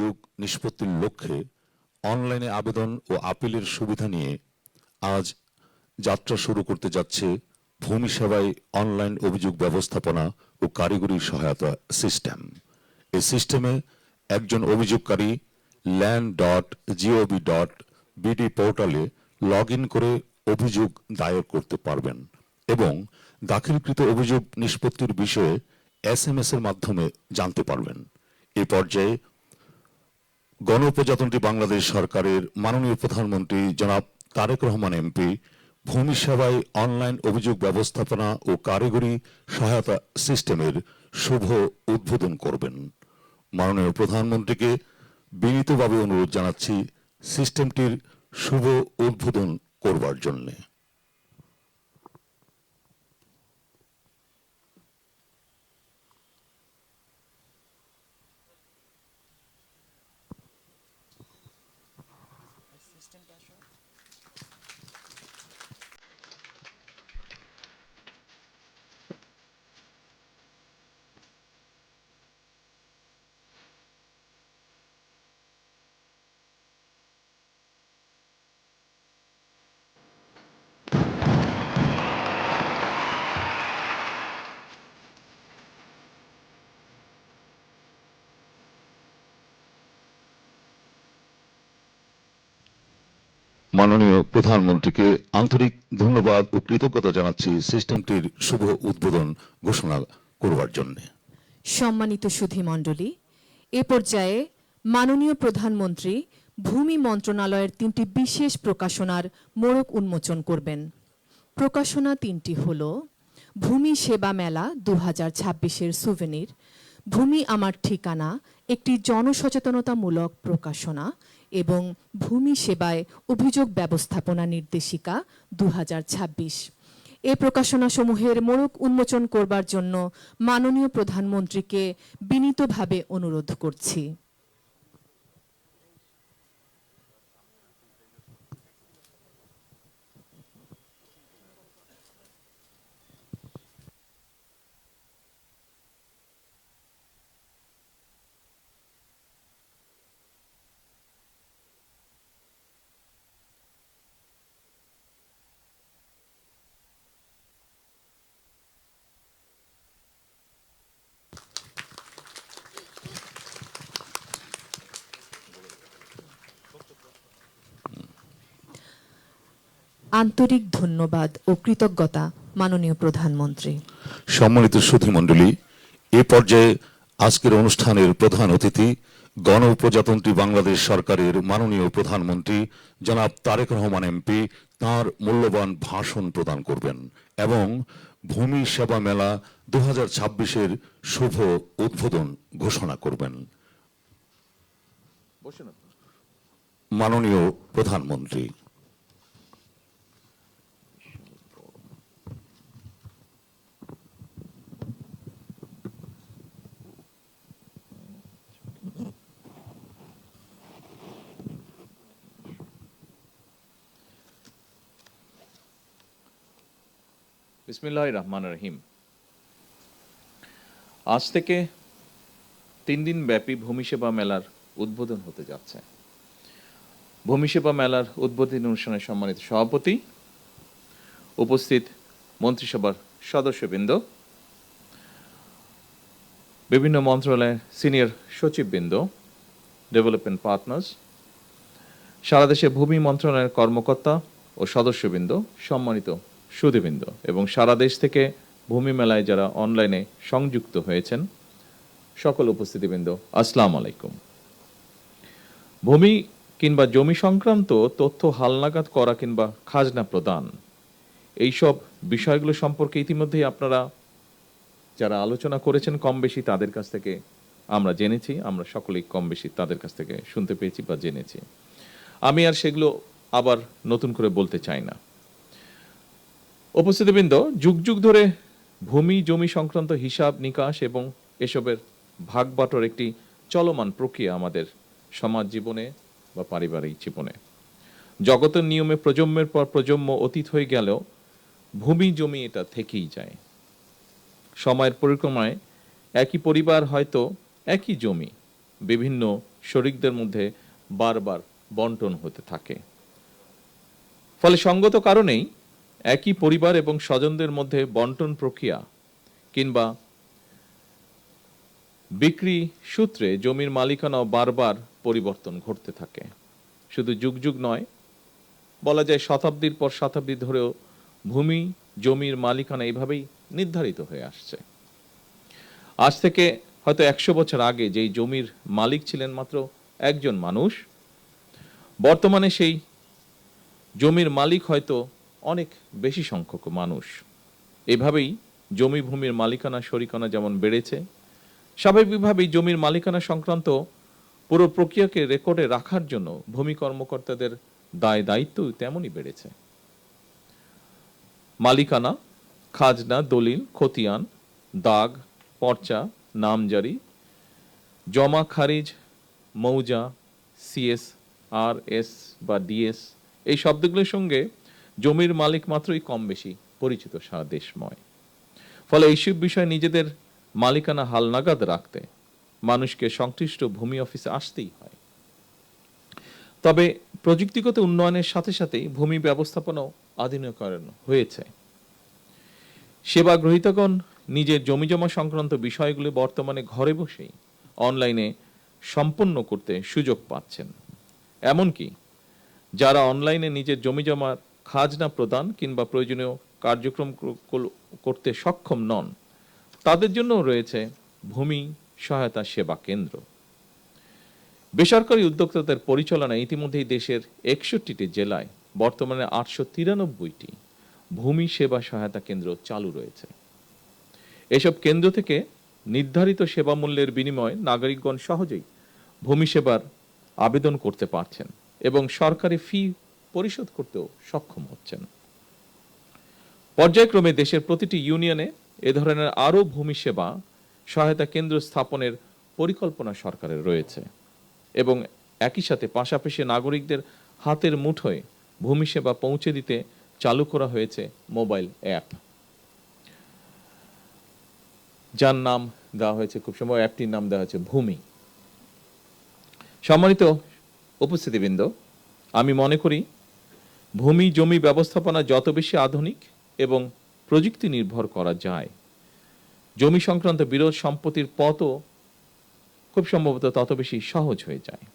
অভিযোগ নিষ্পত্তির লক্ষ্যে অনলাইনে আবেদন ও আপিলের সুবিধা নিয়ে আজ যাত্রা শুরু করতে যাচ্ছে ভূমি সেবায় অনলাইন অভিযোগ ব্যবস্থাপনা ও কারিগরি সহায়তা সিস্টেম। এই সিস্টেমে একজন অভিযোগকারী land.gov.bd পোর্টালে লগ ইন করে অভিযোগ দায়ের করতে পারবেন এবং দাখিলকৃত অভিযোগ নিষ্পত্তির বিষয়ে SMS এর মাধ্যমে জানতে পারবেন। এই পর্যায়ে গণপ্রজাতন্ত্রী বাংলাদেশ সরকারের মাননীয় প্রধানমন্ত্রী জনাব তারেক রহমান এমপি ভূমি সেবায় অনলাইন অভিযোগ ব্যবস্থাপনা ও কারিগরি সহায়তা সিস্টেমের শুভ উদ্বোধন করবেন। মাননীয় প্রধানমন্ত্রীকে বিনীতভাবে অনুরোধ জানাচ্ছি সিস্টেমটির শুভ উদ্বোধন করবার জন্য। মাননীয় প্রধানমন্ত্রীকে আন্তরিক ধন্যবাদ ও কৃতজ্ঞতা জানাচ্ছি সিস্টেমটির শুভ উদ্বোধন ঘোষণা করবার জন্য। সম্মানিত সুধীমণ্ডলী, এ পর্যায়ে মাননীয় প্রধানমন্ত্রী ভূমি মন্ত্রণালয়ের 3টি বিশেষ প্রকাশনার মোড়ক উন্মোচন করবেন। প্রকাশনা 3টি হল ভূমি সেবা মেলা 2026-এর সুভেনির, ভূমি আমার ঠিকানা একটি জনসচেতনতামূলক প্রকাশনা এবং ভূমি সেবায় অভিযোগ ব্যবস্থাপনা নির্দেশিকা 2026। এই প্রকাশনাসমূহের মোড়ক উন্মোচন করবার জন্য মাননীয় প্রধানমন্ত্রীকে বিনীতভাবে অনুরোধ করছি। আন্তরিক ধন্যবাদ ও কৃতজ্ঞতা মাননীয় প্রধানমন্ত্রী। সম্মানিত সুধীমণ্ডলী, এ পর্যায়ে আজকের অনুষ্ঠানের প্রধান অতিথি গণপ্রজাতন্ত্রী বাংলাদেশ সরকারের মাননীয় প্রধানমন্ত্রী জনাব তারেক রহমান এমপি তাঁর মূল্যবান ভাষণ প্রদান করবেন এবং ভূমি সেবা মেলা 2026-এর শুভ উদ্বোধন ঘোষণা করবেন। মাননীয় প্রধানমন্ত্রী। বিসমিল্লাহির রহমানির রহিম। আজ থেকে 3 দিন ব্যাপী ভূমি সেবা মেলার উদ্বোধন হতে যাচ্ছে। ভূমি সেবা মেলার উদ্বোধনী অনুষ্ঠানে সম্মানিত সভাপতি, উপস্থিত মন্ত্রিসভার সদস্যবৃন্দ, বিভিন্ন মন্ত্রণালয়ের সিনিয়র সচিববৃন্দ, ডেভেলপমেন্ট পার্টনার্স, সারা দেশে ভূমি মন্ত্রণালয়ের কর্মকর্তা ও সদস্যবৃন্দ, সম্মানিত সুধীবৃন্দ এবং সারা দেশ থেকে ভূমি মেলায় যারা অনলাইনে সংযুক্ত হয়েছেন সকল উপস্থিতিবৃন্দ, আসসালামু আলাইকুম। ভূমি কিংবা জমি সংক্রান্ত তথ্য হালনাগাদ করা কিংবা খাজনা প্রদান, এইসব বিষয়গুলো সম্পর্কে ইতিমধ্যেই আপনারা যারা আলোচনা করেছেন কম বেশি তাদের কাছ থেকে আমরা জেনেছি, আমরা সকলেই কম বেশি তাদের কাছ থেকে শুনতে পেয়েছি বা জেনেছি। আমি আর সেগুলো আবার নতুন করে বলতে চাই না। উপস্থিতিবৃন্দ, যুগ যুগ ধরে ভূমি জমি সংক্রান্ত হিসাব নিকাশ এবং এসবের ভাগবাটোর একটি চলমান প্রক্রিয়া আমাদের সমাজ জীবনে বা পারিবারিক জীবনে। জগতের নিয়মে প্রজন্মের পর প্রজন্ম অতীত হয়ে গেলেও ভূমি জমি এটা থেকেই যায়। সময়ের পরিক্রমায় একই পরিবার হয়তো একই জমি বিভিন্ন শরিকদের মধ্যে বারবার বন্টন হতে থাকে। ফলে সঙ্গত কারণেই একই পরিবার এবং স্বজনদের মধ্যে বন্টন প্রক্রিয়া কিংবা বিক্রি সূত্রে জমির মালিকানাও বারবার পরিবর্তন ঘটতে থাকে। শুধু যুগ যুগ নয়, বলা যায় শতাব্দীর পর শতাব্দী ধরেও ভূমি জমির মালিকানা এইভাবেই নির্ধারিত হয়ে আসছে। আজ থেকে হয়তো 100 বছর আগে যেই জমির মালিক ছিলেন মাত্র একজন মানুষ, বর্তমানে সেই জমির মালিক হয়তো অনেক বেশি সংখ্যক মানুষ। এভাবেই জমি ভূমির মালিকানা শরিকানা যেমন বেড়েছে, স্বাভাবিকভাবেই জমির মালিকানা সংক্রান্ত পুরো প্রক্রিয়াকে রেকর্ডে রাখার জন্য ভূমি কর্মকর্তাদের দায় দায়িত্ব তেমনই বেড়েছে। মালিকানা, খাজনা, দলিল, খতিয়ান, দাগ, পর্চা, নামজারি, জমা খারিজ, মৌজা, সিএস, আর এস বা ডিএস এই শব্দগুলোর সঙ্গে জমির মালিক মাত্রই কম বেশি পরিচিত সারা দেশময়। ফলে এইসব বিষয়ে নিজেদের মালিকানা হালনাগাদ রাখতে মানুষকে সংশ্লিষ্ট ভূমি অফিসে আসতেই হয়। তবে প্রযুক্তিগত উন্নয়নের সাথে সাথেই ভূমি ব্যবস্থাপনাও আধুনিকরণ হয়েছে। সেবা গ্রহীতাগণ নিজের জমিজমা সংক্রান্ত বিষয়গুলি বর্তমানে ঘরে বসেই অনলাইনে সম্পন্ন করতে সুযোগ পাচ্ছেন। এমনকি যারা অনলাইনে নিজের জমিজমার খাজনা প্রদান কিংবা প্রয়োজনীয় কার্যক্রম করতে সক্ষম নন, তাদের জন্য রয়েছে ভূমি সহায়তা সেবা কেন্দ্র। বেসরকারি উদ্যোক্তাদের পরিচালনায় ইতিমধ্যেই দেশের 61টি জেলায় বর্তমানে 893টি ভূমি সেবা সহায়তা কেন্দ্র চালু রয়েছে। এসব কেন্দ্র থেকে নির্ধারিত সেবা মূল্যের বিনিময়ে নাগরিকগণ সহজেই ভূমি সেবার আবেদন করতে পারছেন এবং সরকারি ফি পরিশোধ করতেও সক্ষম হচ্ছেন। পর্যায়ক্রমে দেশের প্রতিটি ইউনিয়নে এ ধরনের আরও ভূমি সেবা সহায়তা কেন্দ্র স্থাপনের পরিকল্পনা সরকারের রয়েছে এবং একই সাথে পাশাপাশি নাগরিকদের হাতের মুঠোয় ভূমি সেবা পৌঁছে দিতে চালু করা হয়েছে মোবাইল অ্যাপ, যার নাম দেওয়া হয়েছে, খুব সম্ভব অ্যাপটির নাম দেওয়া হয়েছে ভূমি। সম্মানিত উপস্থিতিবৃন্দ, আমি মনে করি ভূমি জমি ব্যবস্থাপনা যত বেশি আধুনিক এবং প্রযুক্তি নির্ভর করা যায়, জমি সংক্রান্ত বিরোধ সম্পত্তির পথও খুব সম্ভবত তত বেশি সহজ হয়ে যায়।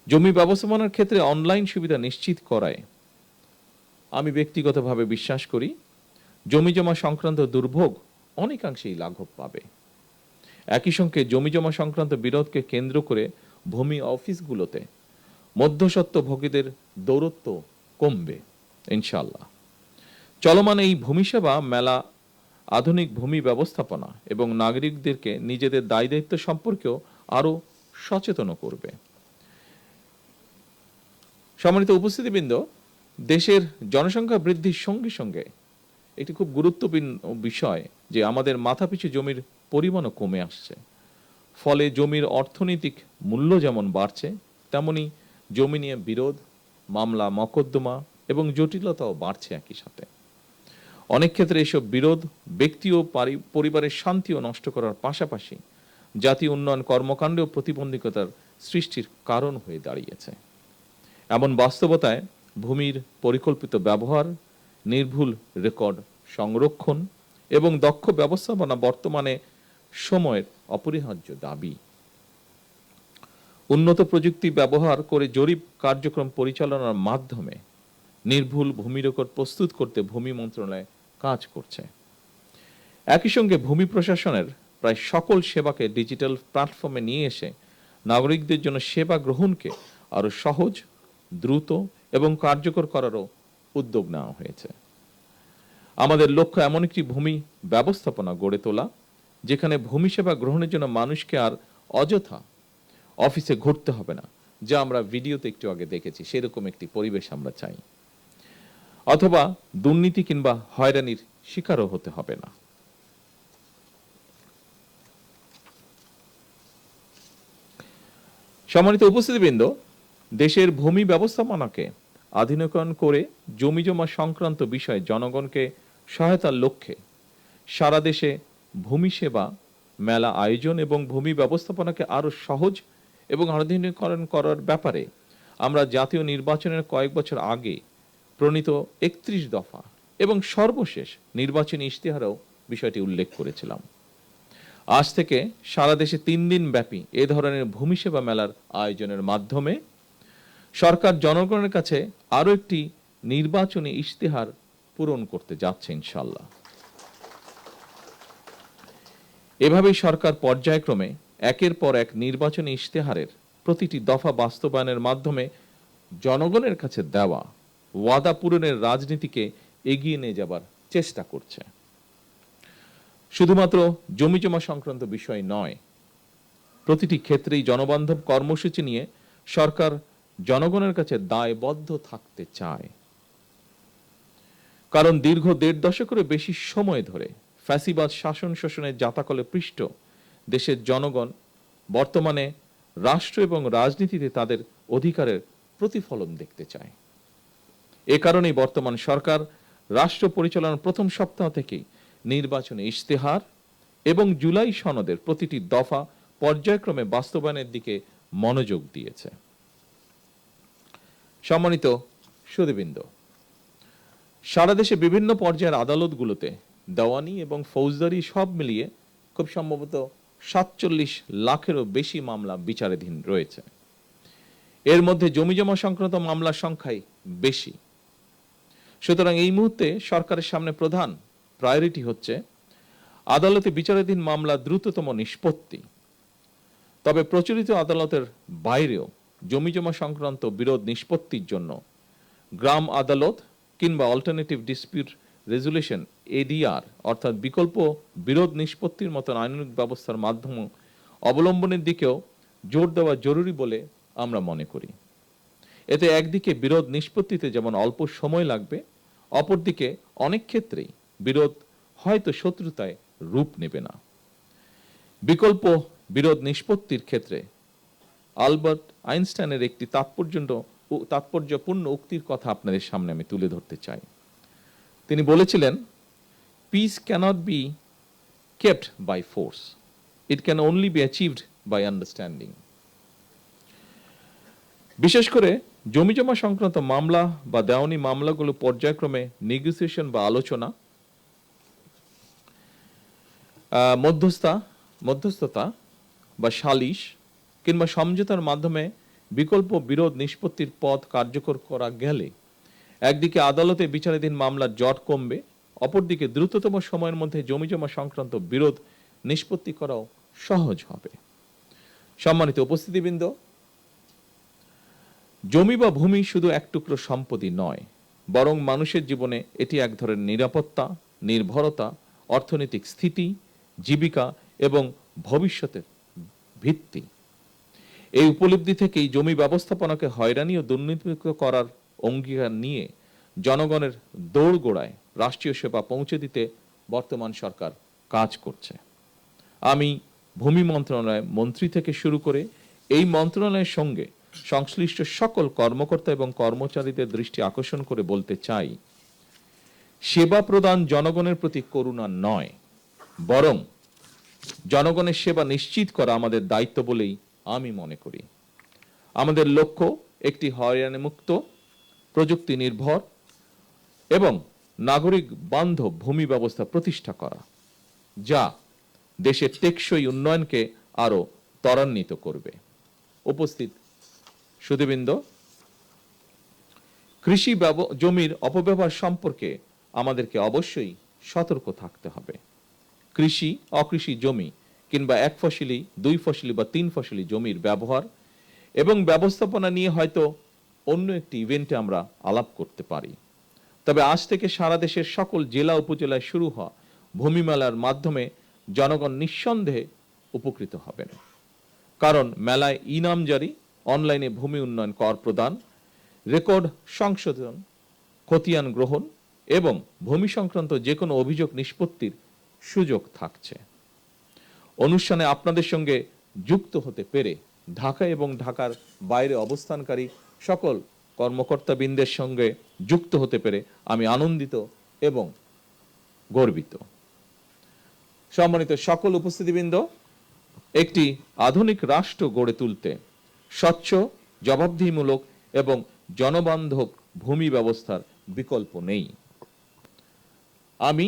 জমি ব্যবস্থাপনার ক্ষেত্রে অনলাইন সুবিধা নিশ্চিত করায় আমি ব্যক্তিগতভাবে বিশ্বাস করি জমিজমা সংক্রান্ত দুর্ভোগ অনেকাংশেই লাঘব পাবে। একই সঙ্গে জমিজমা সংক্রান্ত বিরোধকে কেন্দ্র করে ভূমি অফিসগুলোতে মধ্যস্বত্বভোগীদের দৌরত্ব কমবে ইনশাআল্লাহ। চলমান এই ভূমি সেবা মেলা আধুনিক ভূমি ব্যবস্থাপনা এবং নাগরিকদেরকে নিজেদের দায় দায়িত্ব সম্পর্কেও আরো সচেতন করবে। সম্মানিত উপস্থিতিবৃন্দ, দেশের জনসংখ্যা বৃদ্ধির সঙ্গে সঙ্গে একটি খুব গুরুত্বপূর্ণ বিষয় যে আমাদের মাথাপিছু জমির পরিমাণও কমে আসছে। ফলে জমির অর্থনৈতিক মূল্য যেমন বাড়ছে, তেমনি জমি নিয়ে বিরোধ, মামলা মকদ্দমা এবং জটিলতাও বাড়ছে একই সাথে। অনেক ক্ষেত্রে এসব বিরোধ ব্যক্তি ও পরিবারের শান্তিও নষ্ট করার পাশাপাশি জাতীয় উন্নয়ন কর্মকাণ্ডেও প্রতিবন্ধকতার সৃষ্টির কারণ হয়ে দাঁড়িয়েছে। এমন বাস্তবতায় ভূমির পরিকল্পিত ব্যবহার, নির্ভুল রেকর্ড সংরক্ষণ এবং দক্ষ ব্যবস্থাপনা বর্তমানে সময়ের অপরিহার্য দাবি। উন্নত প্রযুক্তি ব্যবহার করে জরিপ কার্যক্রম পরিচালনার মাধ্যমে নির্ভুল ভূমি রেকর্ড প্রস্তুত করতে ভূমি মন্ত্রণালয় কাজ করছে। একই সঙ্গে ভূমি প্রশাসনের প্রায় সকল সেবাকে ডিজিটাল প্ল্যাটফর্মে নিয়ে এসে নাগরিকদের জন্য সেবা গ্রহণকে আরো সহজ, দ্রুত এবং কার্যকর করারও উদ্যোগ নেওয়া হয়েছে। আমাদের লক্ষ্য এমন একটি ভূমি ব্যবস্থাপনা গড়ে তোলা যেখানে ভূমি সেবা গ্রহণের জন্য মানুষকে আর অযথা অফিসে ঘুরতে হবে না, যা আমরা ভিডিওতে একটু আগে দেখেছি। সেরকম একটি পরিবেশ আমরা চাই, অথবা দুর্নীতি কিংবা হয়রানির শিকারও হতে হবে না। সম্মানিত উপস্থিতিবৃন্দ, দেশের ভূমি ব্যবস্থাপনাকে আধুনিকায়ন করে জমিজমা সংক্রান্ত বিষয়ে জনগণকে সহায়তার লক্ষ্যে সারা দেশে ভূমি সেবা মেলা আয়োজন এবং ভূমি ব্যবস্থাপনাকে আরো সহজ এবং আধুনিকীকরণ করার ব্যাপারে আমরা জাতীয় নির্বাচনের কয়েক বছর আগে প্রণীত ৩১ দফা এবং সর্বশেষ নির্বাচনী ইশতেহারেও বিষয়টি উল্লেখ করেছিলাম। আজ থেকে সারা দেশে ৩ দিন ব্যাপী এ ধরনের ভূমি সেবা মেলার আয়োজনের মাধ্যমে সরকার জনগণের কাছে আরও একটি নির্বাচনী ইশতেহার পূরণ করতে যাচ্ছে ইনশাল্লাহ। এভাবেই সরকার পর্যায়ক্রমে একের পর এক নির্বাচনী ইশতেহারের প্রতিটি দফা বাস্তবায়নের মাধ্যমে জনগণের কাছে দেওয়া ওয়াদা পূরণের রাজনীতিকে এগিয়ে নিয়ে যাবার চেষ্টা করছে। শুধুমাত্র জমিজমা সংক্রান্ত বিষয় নয়, প্রতিটি ক্ষেত্রেই জনবান্ধব কর্মসূচি নিয়ে সরকার জনগণের কাছে দায়বদ্ধ থাকতে চায়। কারণ দীর্ঘ ১.৫ দশকেরও বেশি সময় ধরে ফ্যাসিবাদ শাসন শোষণের জাতাকলে পৃষ্ঠ দেশের জনগণ বর্তমানে রাষ্ট্র এবং রাজনীতিতে তাদের অধিকারের প্রতিফলন দেখতে চায়। এ কারণেই বর্তমান সরকার রাষ্ট্র পরিচালনার প্রথম সপ্তাহ থেকেই নির্বাচনী ইশতেহার এবং জুলাই সনদের প্রতিটি দফা পর্যায়ক্রমে বাস্তবায়নের দিকে মনোযোগ দিয়েছে। সম্মানিত সুধীবৃন্দ, সারা দেশে বিভিন্ন পর্যায়ের আদালতগুলোতে দেওয়ানি এবং ফৌজদারি সব মিলিয়ে খুব সম্ভবত ৪৭ লাখেরও বেশি মামলা বিচারাধীন রয়েছে। এর মধ্যে জমিজমা সংক্রান্ত মামলার সংখ্যাই বেশি। সুতরাং এই মুহূর্তে সরকারের সামনে প্রধান প্রায়োরিটি হচ্ছে আদালতে বিচারাধীন মামলা দ্রুততম নিষ্পত্তি। তবে প্রচলিত আদালতের বাইরেও জমিজমা সংক্রান্ত বিরোধ নিষ্পত্তির জন্য গ্রাম আদালত কিংবা অল্টারনেটিভ ডিসপিউট রেজুলেশন এডিআর অর্থাৎ বিকল্প বিরোধ নিষ্পত্তির মতন আইনানুগ ব্যবস্থার মাধ্যম অবলম্বনের দিকেও জোর দেওয়া জরুরি বলে আমরা মনে করি। এতে একদিকে বিরোধ নিষ্পত্তিতে যেমন অল্প সময় লাগবে, অপরদিকে অনেক ক্ষেত্রেই বিরোধ হয়তো শত্রুতায় রূপ নেবে না। বিকল্প বিরোধ নিষ্পত্তির ক্ষেত্রে আলবার্ট আইনস্টাইনের একটি তাৎপর্যপূর্ণ উক্তির কথা আপনাদের সামনে আমি তুলে ধরতে চাই। তিনি বলেছিলেন, peace cannot be kept by force, it can only be achieved by understanding. বিশেষ করে জমিজমা সংক্রান্ত মামলা বা দেওয়ানি মামলাগুলো পর্যায়ক্রমে নেগোসিয়েশন বা আলোচনা, মধ্যস্থতা বা সালিশ কিংবা সমঝোতার মাধ্যমে বিকল্প বিরোধ নিষ্পত্তির পথ কার্যকর করা গেলে একদিকে আদালতে বিচারাধীন মামলার জট কমবে, অপরদিকে দ্রুততম সময়ের মধ্যে জমিজমা সংক্রান্ত বিরোধ নিষ্পত্তি করাও সহজ হবে। সম্মানিত উপস্থিতিবৃন্দ, জমি বা ভূমি শুধু এক টুকরো সম্পত্তি নয়, বরং মানুষের জীবনে এটি এক ধরনের নিরাপত্তা, নির্ভরতা, অর্থনৈতিক স্থিতি, জীবিকা এবং ভবিষ্যতের ভিত্তি। এই উপলব্ধি থেকেই জমি ব্যবস্থাপনাকে হয়রানি ও দুর্নীতিমুক্ত করার অঙ্গীকার নিয়ে জনগণের দোরগোড়ায় রাষ্ট্রীয় সেবা পৌঁছে দিতে বর্তমান সরকার কাজ করছে। আমি ভূমি মন্ত্রণালয় মন্ত্রী থেকে শুরু করে এই মন্ত্রণালয়ের সঙ্গে সংশ্লিষ্ট সকল কর্মকর্তা এবং কর্মচারীদের দৃষ্টি আকর্ষণ করে বলতে চাই, সেবা প্রদান জনগণের প্রতি করুণা নয়, বরং জনগণের সেবা নিশ্চিত করা আমাদের দায়িত্ব বলেই আমি মনে করি। আমাদের লক্ষ্য একটি হয়রানি মুক্ত, প্রযুক্তি নির্ভর এবং নাগরিক বান্ধব ভূমি ব্যবস্থা প্রতিষ্ঠা করা, যা দেশের টেকসই উন্নয়নকে আরো ত্বরান্বিত করবে। উপস্থিত সুধীবৃন্দ, কৃষি জমির অপব্যবহার সম্পর্কে আমাদেরকে অবশ্যই সতর্ক থাকতে হবে। কৃষি, অকৃষি জমি কিংবা এক ফসলি, দুই ফসলি বা তিন ফসলি জমির ব্যবহার এবং ব্যবস্থাপনা নিয়ে হয়তো অন্য একটি ইভেন্টে আমরা আলাপ করতে পারি। তবে আজ থেকে সারা দেশের সকল জেলা উপজেলায় শুরু হওয়া ভূমি মেলার মাধ্যমে জনগণ নিঃসন্দেহে উপকৃত হবেন। কারণ মেলায় ইনামজারি, অনলাইনে ভূমি উন্নয়ন কর প্রদান, রেকর্ড সংশোধন, খতিয়ান গ্রহণ এবং ভূমি সংক্রান্ত যে কোনো অভিযোগ নিষ্পত্তির সুযোগ থাকছে। অনুষ্ঠানে আপনাদের সঙ্গে যুক্ত হতে পেরে ঢাকা এবং ঢাকার বাইরে অবস্থানকারী সকল কর্মকর্তাবৃন্দের সঙ্গে যুক্ত হতে পেরে আমি আনন্দিত এবং গর্বিত। সম্মানিত সকল উপস্থিতিবৃন্দ, একটি আধুনিক রাষ্ট্র গড়ে তুলতে স্বচ্ছ, জবাবদিহিমূলক এবং জনবান্ধব ভূমি ব্যবস্থার বিকল্প নেই। আমি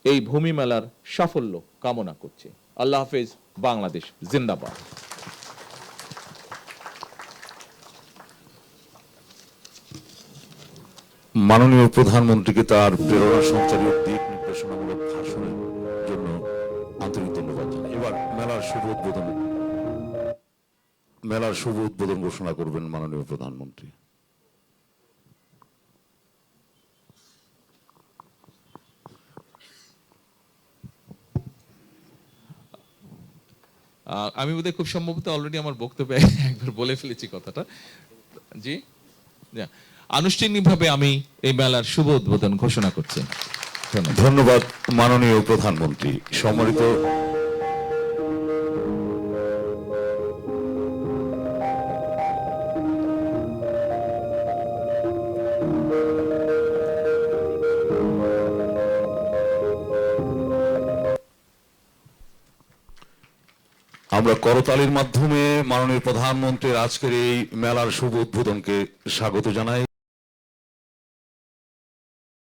এই ভূমি মেলার সাফল্য কামনা করছি। আল্লাহ হাফেজ। বাংলাদেশ জিন্দাবাদ। মাননীয় প্রধানমন্ত্রীকে তার প্রেরণা সঞ্চারী ও দিক নির্দেশনামূলক ভাষণের জন্য আন্তরিক ধন্যবাদ জানাই। এবার মেলার শুভ উদ্বোধন ঘোষণা করবেন মাননীয় প্রধানমন্ত্রী। আমি বোধহয় খুব সম্ভবত অলরেডি আমার বক্তব্যে একবার বলে ফেলেছি কথাটা। জি, আনুষ্ঠানিকভাবে আমি এই মেলার শুভ উদ্বোধন ঘোষণা করছি। ধন্যবাদ। ধন্যবাদ মাননীয় প্রধানমন্ত্রী। সম্মানিত আমরা করতালির মাধ্যমে মাননীয় প্রধানমন্ত্রীর আজকের এই মেলার শুভ উদ্বোধনকে স্বাগত জানাই।